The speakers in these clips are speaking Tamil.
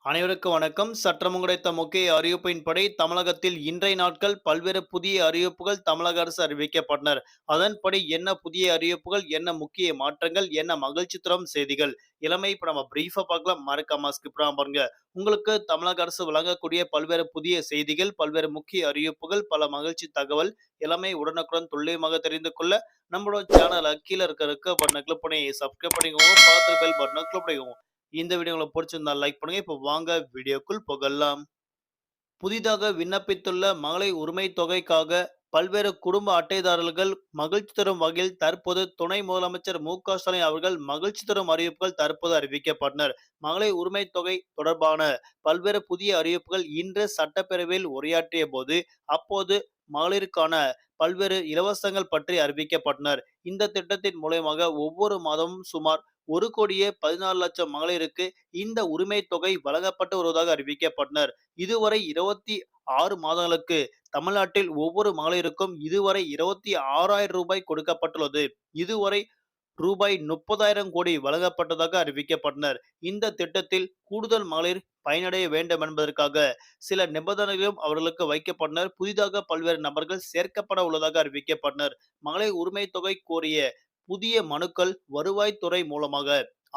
அனைவருக்கும் வணக்கம். சற்றம் கிடைத்த முக்கிய அறிவிப்பின்படி தமிழகத்தில் இன்றைய நாட்கள் பல்வேறு புதிய அறிவிப்புகள் தமிழக அரசு அறிவிக்கப்பட்டனர். அதன்படி என்ன புதிய அறிவிப்புகள், என்ன முக்கிய மாற்றங்கள், என்ன மகிழ்ச்சி தரும் செய்திகள் எல்லாமே இப்ப நம்ம பிரீஃபா பார்க்கலாம். மறக்காம ஸ்கிப் பண்ணாம பாருங்க. உங்களுக்கு தமிழக அரசு வழங்கக்கூடிய பல்வேறு புதிய செய்திகள், பல்வேறு முக்கிய அறிவிப்புகள், பல மகிழ்ச்சி தகவல் எல்லாமே உடனுக்குடன் துல்லியமாக தெரிந்து கொள்ள நம்மளோட சேனல கீழ இருக்க ரெக்க பட்டன கிளிக் பண்ணி சப்ஸ்கிரைப் பண்ணிக்கோங்க. பக்கத்துல பெல் பட்டன கிளிக் பண்ணிக்கோங்க. இந்த வீடியோ உங்களுக்கு பிடிச்சிருந்தா லைக் பண்ணுங்க. இப்போ வாங்க வீடியோக்குள் புகழலாம். புதிதாக விண்ணப்பித்துள்ள மகளிர் உரிமை தொகைக்காக பல்வேறு குடும்ப அட்டைதாரர்கள் மகிழ்ச்சி தரும் வகையில் தற்போது துணை முதலமைச்சர் மு.க. ஸ்டாலின் அவர்கள் மகிழ்ச்சி தரும் அறிவிப்புகள் தற்போது அறிவிக்கப்பட்டனர். மகளிர் உரிமை தொகை தொடர்பான பல்வேறு புதிய அறிவிப்புகள் இன்று சட்டப்பேரவையில் உரையாற்றிய போது அப்போது மகளிருக்கான பல்வேறு இலவசங்கள் பற்றி அறிவிக்கப்பட்டனர். இந்த திட்டத்தின் மூலயமாக ஒவ்வொரு மாதமும் சுமார் 1,14,00,000 மகளிருக்கு இந்த உரிமை தொகை வழங்கப்பட்டு வருவதாக அறிவிக்கப்பட்டனர். இதுவரை 26 மாதங்களுக்கு தமிழ்நாட்டில் ஒவ்வொரு மகளிருக்கும் இதுவரை ரூ. 26,000 கொடுக்கப்பட்டுள்ளது. இதுவரை ரூபாய் 30,000 கோடி வழங்கப்பட்டதாக அறிவிக்கப்பட்டனர். இந்த திட்டத்தில் கூடுதல் மகளிர் பயனடைய வேண்டும் என்பதற்காக சில நிபந்தனைகளும் அவர்களுக்கு வைக்கப்பட்டனர். புதிதாக பல்வேறு நபர்கள் சேர்க்கப்பட உள்ளதாக அறிவிக்கப்பட்டனர். மகளிர் உரிமை தொகை கோரிய புதிய மனுக்கள் வருவாய்த்துறை மூலமாக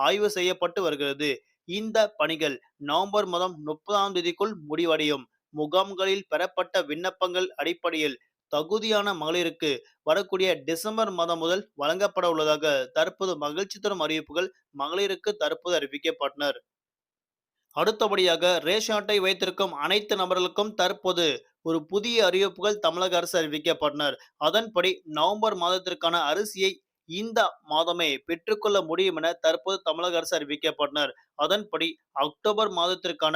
ஆய்வு செய்யப்பட்டு வருகிறது. இந்த பணிகள் நவம்பர் மாதம் 30ஆம் தேதிக்குள் முடிவடையும். முகாம்களில் பெறப்பட்ட விண்ணப்பங்கள் அடிப்படையில் தகுதியான மகளிருக்கு வரக்கூடிய டிசம்பர் மாதம் முதல் வழங்கப்பட உள்ளதாக தற்போது மகிழ்ச்சி தரும் அறிவிப்புகள் மகளிருக்கு தற்போது அறிவிக்கப்பட்டனர். அடுத்தபடியாக ரேஷன் அட்டை வைத்திருக்கும் அனைத்து நபர்களுக்கும் தற்போது ஒரு புதிய அறிவிப்புகள் தமிழக அரசு அறிவிக்கப்பட்டனர். அதன்படி நவம்பர் மாதத்திற்கான அரிசியை இந்த மாதமே பெற்றுக்கொள்ள முடியும் என தற்போது தமிழக அரசு அறிவிக்கப்பட்டனர். அதன்படி அக்டோபர் மாதத்திற்கான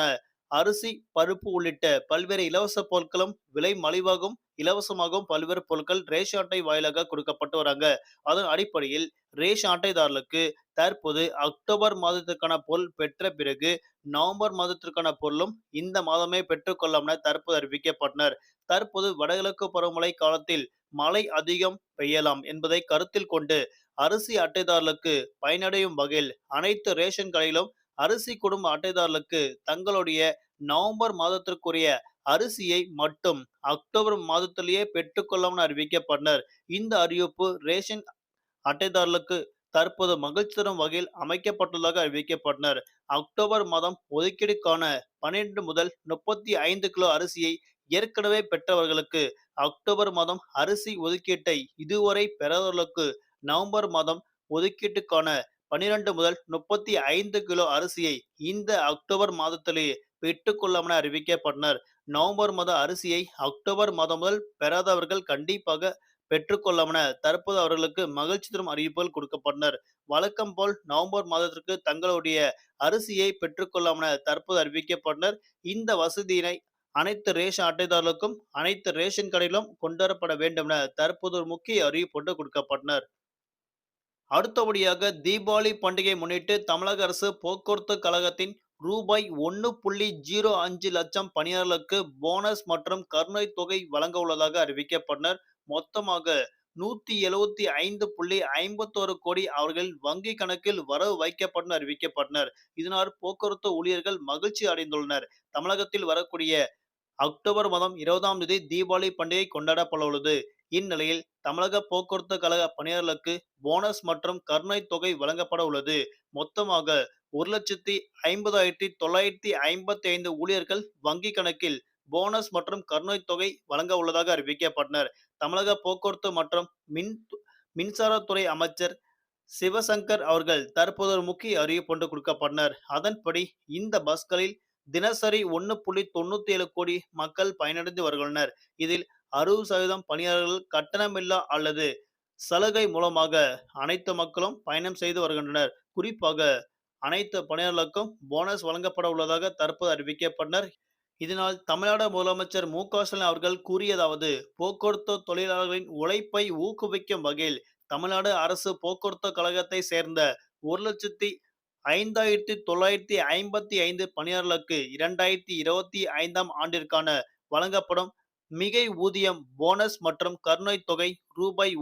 அரிசி, பருப்பு உள்ளிட்ட பல்வேறு இலவச பொருட்களும் விலை மலிவாகவும் இலவசமாகவும் பல்வேறு பொருட்கள் ரேஷன் அட்டை வாயிலாக கொடுக்கப்பட்டு வராங்க. அதன் அடிப்படையில் ரேஷன் அட்டைதாரர்களுக்கு தற்போது அக்டோபர் மாதத்திற்கான பொருள் பெற்ற பிறகு நவம்பர் மாதத்திற்கான பொருளும் இந்த மாதமே பெற்றுக்கொள்ளலாம் என தற்போது அறிவிக்கப்பட்டனர். தற்போது வடகிழக்கு பருவமழை காலத்தில் மழை அதிகம் பெய்யலாம் என்பதை கருத்தில் கொண்டு அரிசி அட்டைதாரர்களுக்கு பயனடையும் வகையில் அனைத்து ரேஷன் கடையிலும் அரிசி குடும்ப அட்டைதாரர்களுக்கு தங்களுடைய நவம்பர் மாதத்திற்குரிய அரிசியை மட்டும் அக்டோபர் மாதத்திலேயே பெற்றுக்கொள்ளலாம் அறிவிக்கப்பட்டனர். இந்த அறிவிப்பு ரேஷன் அட்டைதாரர்களுக்கு தற்போது மகிழ்ச்சி தரும் வகையில் அமைக்கப்பட்டுள்ளதாக அறிவிக்கப்பட்டனர். அக்டோபர் மாதம் ஒதுக்கீடுக்கான 12 முதல் 35 கிலோ அரிசியை ஏற்கனவே பெற்றவர்களுக்கு அக்டோபர் மாதம் அரிசி ஒதுக்கீட்டை இதுவரை பெறாதவர்களுக்கு நவம்பர் மாதம் ஒதுக்கீட்டுக்கான 12 முதல் 35 கிலோ அரிசியை இந்த அக்டோபர் மாதத்திலேயே பெற்றுக்கொள்ளலாம் என அறிவிக்கப்பட்டனர். நவம்பர் மாத அரிசியை அக்டோபர் மாதம் முதல் பெறாதவர்கள் கண்டிப்பாக பெற்றுக்கொள்ளலாம் என தற்போது அவர்களுக்கு மகிழ்ச்சி தரும் அறிவிப்புகள் கொடுக்கப்பட்டனர். வழக்கம் போல் நவம்பர் மாதத்திற்கு தங்களுடைய அரிசியை பெற்றுக்கொள்ளலாம் என தற்போது அறிவிக்கப்பட்டனர். இந்த வசதியினை அனைத்து ரேஷன் அட்டைதாரர்களுக்கும் அனைத்து ரேஷன் கடையிலும் கொண்டுவரப்பட வேண்டும் என தற்போது ஒரு முக்கிய அறிவிப்பு ஒன்று கொடுக்கப்பட்டனர். அடுத்தபடியாக தீபாவளி பண்டிகை முன்னிட்டு தமிழக அரசு போக்குவரத்து கழகத்தின் ரூபாய் 1,05 லட்சம் பணியாளர்களுக்கு போனஸ் மற்றும் கருணை தொகை வழங்க உள்ளதாக அறிவிக்கப்பட்டனர். மொத்தமாக 175.51 கோடி அவர்கள் வங்கி கணக்கில் வரவு வைக்கப்படும் அறிவிக்கப்பட்டனர். இதனால் போக்குவரத்து ஊழியர்கள் மகிழ்ச்சி அடைந்துள்ளனர். தமிழகத்தில் வரக்கூடிய அக்டோபர் மாதம் 20ஆம் தேதி தீபாவளி பண்டிகை கொண்டாடப்பட உள்ளது. இந்நிலையில் தமிழக போக்குவரத்து கழக பணியாளர்களுக்கு போனஸ் மற்றும் கருணை தொகை வழங்கப்பட உள்ளது. மொத்தமாக 1,50,955 ஊழியர்கள் வங்கி கணக்கில் போனஸ் மற்றும் கருணை தொகை வழங்க உள்ளதாக அறிவிக்கப்பட்டனர். தமிழக போக்குவரத்து மற்றும் மின்சாரத்துறை அமைச்சர் சிவசங்கர் அவர்கள் தற்போது ஒரு முக்கிய அறிவிப்பு ஒன்று கொடுக்கப்பட்டனர். அதன்படி இந்த பஸ்களில் தினசரி 1,97 கோடி மக்கள் பயனடைந்து வருகின்றனர். இதில் 60% பணியாளர்கள் கட்டணமில்லா அல்லது சலுகை மூலமாக அனைத்து மக்களும் பயணம் செய்து வருகின்றனர். குறிப்பாக அனைத்து பணியாளர்களுக்கும் போனஸ் வழங்கப்பட உள்ளதாக தற்போது அறிவிக்கப்பட்டனர். இதனால் தமிழ்நாடு முதலமைச்சர் மு.க. ஸ்டாலின் அவர்கள் கூறியதாவது: போக்குவரத்து தொழிலாளர்களின் உழைப்பை ஊக்குவிக்கும் வகையில் தமிழ்நாடு அரசு போக்குவரத்து கழகத்தை சேர்ந்த 1,05,955 பணியாளர்களுக்கு 2025ஆம் ஆண்டிற்கான வழங்கப்படும் மிகை ஊதியம், போனஸ் மற்றும் கருணை தொகை ரூபாய்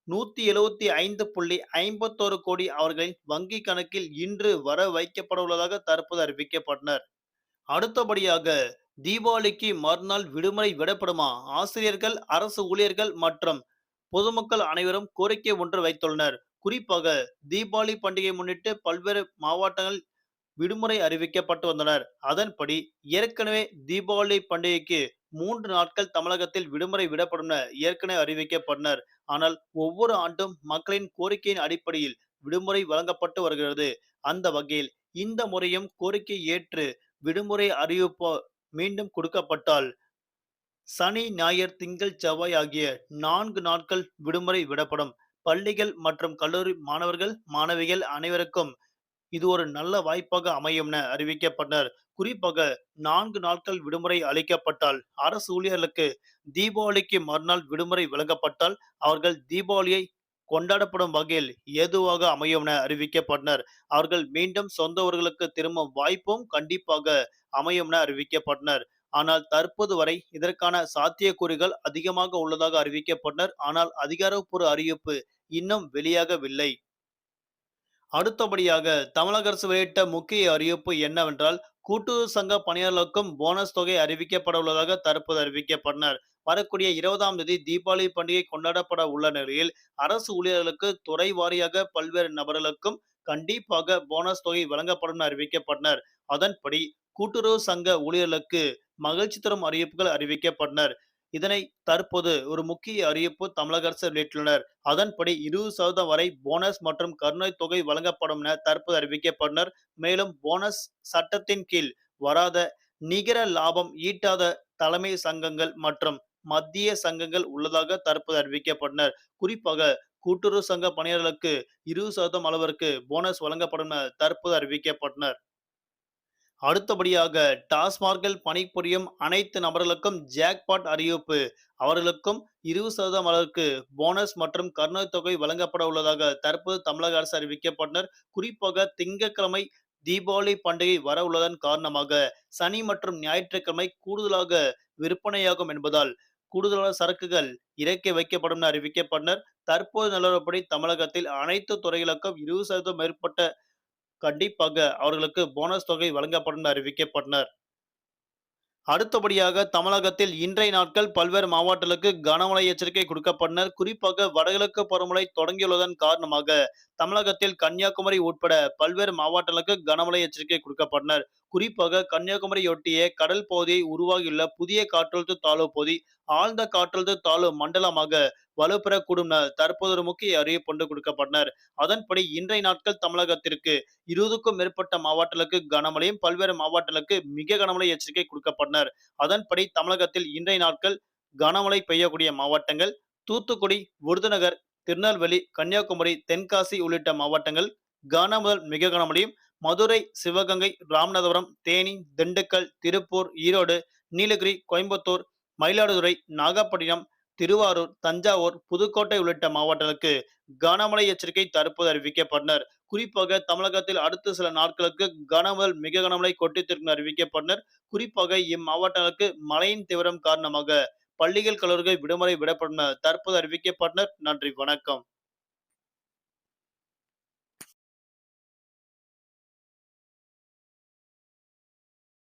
175.51 கோடி அவர்களின் வங்கி கணக்கில் இன்று வர வைக்கப்பட உள்ளதாக தற்போது அறிவிக்கப்பட்டனர். அடுத்தபடியாக தீபாவளிக்கு மறுநாள் விடுமுறை விடப்படுமா? ஆசிரியர்கள், அரசு ஊழியர்கள் மற்றும் பொதுமக்கள் அனைவரும் கோரிக்கை ஒன்று வைத்துள்ளனர். குறிப்பாக தீபாவளி பண்டிகையை முன்னிட்டு பல்வேறு மாவட்டங்கள் விடுமுறை அறிவிக்கப்பட்டு வந்தனர். அதன்படி ஏற்கனவே தீபாவளி பண்டிகைக்கு 3 நாட்கள் தமிழகத்தில் விடுமுறை விடப்படும் என ஏற்கனவே அறிவிக்கப்பட்டனர். ஆனால் ஒவ்வொரு ஆண்டும் மக்களின் கோரிக்கையின் அடிப்படையில் விடுமுறை வழங்கப்பட்டு வருகிறது. அந்த வகையில் இந்த முறையும் கோரிக்கை ஏற்று விடுமுறை அறிவிப்பு மீண்டும் கொடுக்கப்பட்டால் சனி, ஞாயிறு, திங்கள், செவ்வாய் ஆகிய 4 நாட்கள் விடுமுறை விடப்படும். பள்ளிகள் மற்றும் கல்லூரி மாணவர்கள், மாணவிகள் அனைவருக்கும் இது ஒரு நல்ல வாய்ப்பாக அமையும் என அறிவிக்கப்பட்டனர். குறிப்பாக 4 நாட்கள் விடுமுறை அளிக்கப்பட்டால், அரசு ஊழியர்களுக்கு தீபாவளிக்கு மறுநாள் விடுமுறை வழங்கப்பட்டால், அவர்கள் தீபாவளியை கொண்டாடப்படும் வகையில் ஏதுவாக அமையும் என அறிவிக்கப்பட்டனர். அவர்கள் மீண்டும் சொந்த ஊர்களுக்கு திரும்பும் வாய்ப்பும் கண்டிப்பாக அமையும் என அறிவிக்கப்பட்டனர். ஆனால் தற்போது வரை இதற்கான சாத்தியக்கூறுகள் அதிகமாக உள்ளதாக அறிவிக்கப்பட்டனர். ஆனால் அதிகாரப்பூர்வ அறிவிப்பு இன்னும் வெளியாகவில்லை. அடுத்தபடியாக தமிழக அரசு வெளியிட்ட முக்கிய அறிவிப்பு என்னவென்றால், கூட்டுறவு சங்க பணியாளர்களுக்கும் போனஸ் தொகை அறிவிக்கப்பட உள்ளதாக தற்போது அறிவிக்கப்பட்டனர். வரக்கூடிய 20ஆம் தேதி தீபாவளி பண்டிகை கொண்டாடப்பட உள்ள நிலையில், அரசு ஊழியர்களுக்கு துறை வாரியாக பல்வேறு நபர்களுக்கும் கண்டிப்பாக போனஸ் தொகை வழங்கப்படும் என அறிவிக்கப்பட்டனர். அதன்படி கூட்டுறவு சங்க ஊழியர்களுக்கு மகிழ்ச்சி தரும் அறிவிப்புகள் அறிவிக்கப்பட்டனர். இதனை தற்போது ஒரு முக்கிய அறிவிப்பு தமிழக அரசு வெளியிட்டுள்ளனர். அதன்படி 20% வரை போனஸ் மற்றும் கருணைத் தொகை வழங்கப்படும் என தற்போது அறிவிக்கப்பட்டனர். மேலும் போனஸ் சட்டத்தின் கீழ் வராத நிகர லாபம் ஈட்டாத தலைமை சங்கங்கள் மற்றும் மத்திய சங்கங்கள் உள்ளதாக தற்போது அறிவிக்கப்பட்டனர். குறிப்பாக கூட்டுறவு சங்க பணியாளர்களுக்கு 20% அளவிற்கு போனஸ் வழங்கப்படும் என தற்போது அறிவிக்கப்பட்டனர். அடுத்தபடியாக டாஸ்மார்க்கில் பணிபுரியும் அனைத்து நபர்களுக்கும் ஜாக்பாட் அறிவிப்பு. அவர்களுக்கும் 20% அளவிற்கு போனஸ் மற்றும் கருணைத் தொகை வழங்கப்பட உள்ளதாக தற்போது தமிழக அரசு அறிவிக்கப்பட்டனர். குறிப்பாக திங்கட்கிழமை தீபாவளி பண்டிகை வர உள்ளதன் காரணமாக சனி மற்றும் ஞாயிற்றுக்கிழமை கூடுதலாக விற்பனையாகும் என்பதால் கூடுதலான சரக்குகள் இறக்கி வைக்கப்படும் என அறிவிக்கப்பட்டனர். தற்போது நிலவரப்படி தமிழகத்தில் அனைத்து துறைகளுக்கும் 20% மேற்பட்ட கண்டிப்பாக அவர்களுக்கு போனஸ் தொகை வழங்கப்படும் என அறிவிக்கப்பட்டனர். அடுத்தபடியாக தமிழகத்தில் இன்றைய நாட்கள் பல்வேறு மாவட்டங்களுக்கு கனமழை எச்சரிக்கை கொடுக்கப்பட்டனர். குறிப்பாக வடகிழக்கு பருவமழை தொடங்கியுள்ளதன் காரணமாக தமிழகத்தில் கன்னியாகுமரி உட்பட பல்வேறு மாவட்டங்களுக்கு கனமழை எச்சரிக்கை கொடுக்கப்பட்டனர். குறிப்பாக கன்னியாகுமரியொட்டிய கடல் பகுதியை உருவாகியுள்ள புதிய காற்றழுத்த தாழ்வு பகுதி ஆழ்ந்த காற்றழுத்த தாழ்வு மண்டலமாக வலுப்பெறக்கூடும் என தற்போது ஒரு முக்கிய அறிவிப்பு ஒன்று கொடுக்கப்பட்டனர். அதன்படி இன்றைய நாட்கள் தமிழகத்திற்கு 20க்கும் மேற்பட்ட மாவட்டங்களுக்கு கனமழையும் பல்வேறு மாவட்டங்களுக்கு மிக கனமழை எச்சரிக்கை கொடுக்கப்பட்டனர். அதன்படி தமிழகத்தில் இன்றைய நாட்கள் கனமழை பெய்யக்கூடிய மாவட்டங்கள் தூத்துக்குடி, விருதுநகர், திருநெல்வேலி, கன்னியாகுமரி, தென்காசி உள்ளிட்ட மாவட்டங்கள் கன முதல் மிக கனமழையும், மதுரை, சிவகங்கை, ராமநாதபுரம், தேனி, திண்டுக்கல், திருப்பூர், ஈரோடு, நீலகிரி, கோயம்புத்தூர், மயிலாடுதுறை, நாகப்பட்டினம், திருவாரூர், தஞ்சாவூர், புதுக்கோட்டை உள்ளிட்ட மாவட்டங்களுக்கு கனமழை எச்சரிக்கை தற்போது அறிவிக்கப்பட்டனர். குறிப்பாக தமிழகத்தில் அடுத்த சில நாட்களுக்கு கன முதல் மிக கனமழை கொட்டித்திருக்கும் அறிவிக்கப்பட்டனர். குறிப்பாக இம்மாவட்டங்களுக்கு மழையின் தீவிரம் காரணமாக பள்ளிகள், கல்லூரிகள் விடுமுறை விடப்படும் என தற்போது அறிவிக்கப்பட்டனர். நன்றி, வணக்கம்.